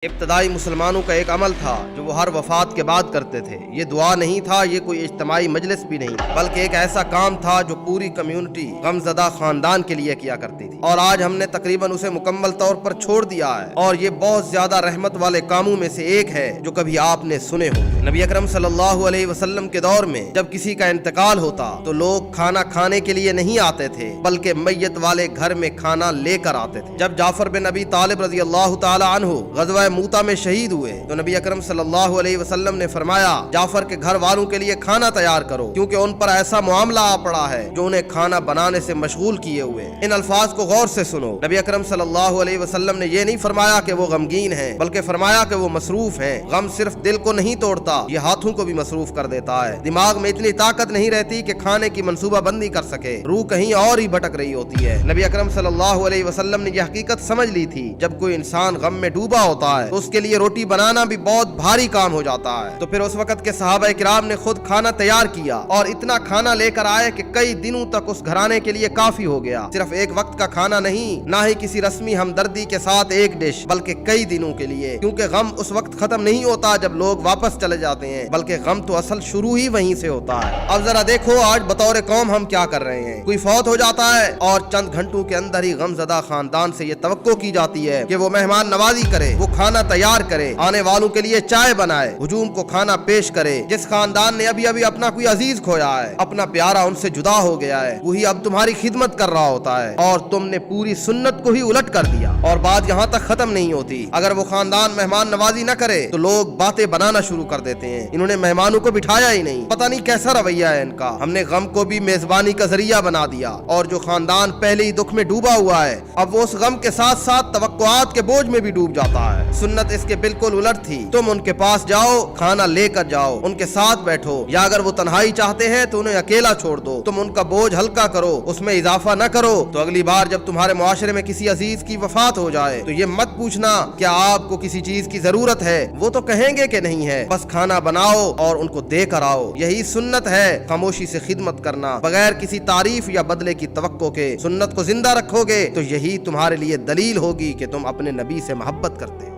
ابتدائی مسلمانوں کا ایک عمل تھا جو وہ ہر وفات کے بعد کرتے تھے۔ یہ دعا نہیں تھا، یہ کوئی اجتماعی مجلس بھی نہیں، بلکہ ایک ایسا کام تھا جو پوری کمیونٹی غمزدہ خاندان کے لیے کیا کرتی تھی، اور آج ہم نے تقریباً اسے مکمل طور پر چھوڑ دیا ہے، اور یہ بہت زیادہ رحمت والے کاموں میں سے ایک ہے جو کبھی آپ نے سنے ہوں۔ نبی اکرم صلی اللہ علیہ وسلم کے دور میں جب کسی کا انتقال ہوتا تو لوگ کھانا کھانے کے لیے نہیں آتے تھے، بلکہ میت والے گھر میں کھانا لے کر آتے تھے۔ جب جعفر بن ابی طالب رضی اللہ تعالی عنہ غزوہ موتا میں شہید ہوئے تو نبی اکرم صلی اللہ علیہ وسلم نے فرمایا، جعفر کے گھر والوں کے لیے کھانا تیار کرو، کیونکہ ان پر ایسا معاملہ آ پڑا ہے جو انہیں کھانا بنانے سے مشغول کیے ہوئے۔ ان الفاظ کو غور سے سنو، نبی اکرم صلی اللہ علیہ وسلم نے یہ نہیں فرمایا کہ وہ غمگین ہیں، بلکہ فرمایا کہ وہ مصروف ہیں۔ غم صرف دل کو نہیں توڑتا، یہ ہاتھوں کو بھی مصروف کر دیتا ہے۔ دماغ میں اتنی طاقت نہیں رہتی کہ کھانے کی منصوبہ بندی کر سکے، روح کہیں اور ہی بھٹک رہی ہوتی ہے۔ نبی اکرم صلی اللہ علیہ وسلم نے یہ حقیقت سمجھ لی تھی، جب کوئی انسان غم میں ڈوبا ہوتا ہے تو اس کے لیے روٹی بنانا بھی بہت بھاری کام ہو جاتا ہے۔ تو پھر اس وقت کے صحابہ کرام نے خود کھانا تیار کیا اور اتنا کھانا لے کر آئے کہ کئی دنوں تک اس گھرانے کے لیے کافی ہو گیا۔ صرف ایک وقت کا کھانا نہیں، نہ ہی کسی رسمی ہمدردی کے ساتھ ایک ڈش، بلکہ کئی دنوں کے لیے، کیونکہ غم اس وقت ختم نہیں ہوتا جب لوگ واپس چلے جاتے ہیں، بلکہ غم تو اصل شروع ہی وہیں سے ہوتا ہے۔ اب ذرا دیکھو آج بطور قوم ہم کیا کر رہے ہیں۔ کوئی فوت ہو جاتا ہے اور چند گھنٹوں کے اندر ہی غم زدہ خاندان سے یہ توقع کی جاتی ہے کہ وہ مہمان نوازی کرے، وہ کھانا تیار کرے، آنے والوں کے لیے چائے بنائے، ہجوم کو کھانا پیش کرے۔ جس خاندان نے ابھی اپنا کوئی عزیز کھویا ہے، اپنا پیارا ان سے جدا ہو گیا ہے، وہی اب تمہاری خدمت کر رہا ہوتا ہے، اور تم نے پوری سنت کو ہی الٹ کر دیا۔ اور بات یہاں تک ختم نہیں ہوتی، اگر وہ خاندان مہمان نوازی نہ کرے تو لوگ باتیں بنانا شروع کر دیتے ہیں، انہوں نے مہمانوں کو بٹھایا ہی نہیں، پتہ نہیں کیسا رویہ ہے ان کا۔ ہم نے غم کو بھی میزبانی کا ذریعہ بنا دیا، اور جو خاندان پہلے ہی دکھ میں ڈوبا ہوا ہے اب وہ اس غم کے ساتھ ساتھ توقعات کے بوجھ میں بھی ڈوب جاتا ہے۔ سنت اس کے بالکل الٹ تھی، تم ان کے پاس جاؤ، کھانا لے کر جاؤ، ان کے ساتھ بیٹھو، یا اگر وہ تنہائی چاہتے ہیں تو انہیں اکیلا چھوڑ دو، تم ان کا بوجھ ہلکا کرو، اس میں اضافہ نہ کرو، تو اگلی بار جب تمہارے معاشرے میں کسی عزیز کی وفات ہو جائے تو یہ مت پوچھنا کیا آپ کو کسی چیز کی ضرورت ہے، وہ تو کہیں گے کہ نہیں ہے، بس کھانا بناؤ اور ان کو دے کر آؤ۔ یہی سنت ہے، خاموشی سے خدمت کرنا، بغیر کسی تعریف یا بدلے کی توقع کے۔ سنت کو زندہ رکھو گے تو یہی تمہارے لیے دلیل ہوگی کہ تم اپنے نبی سے محبت کرتے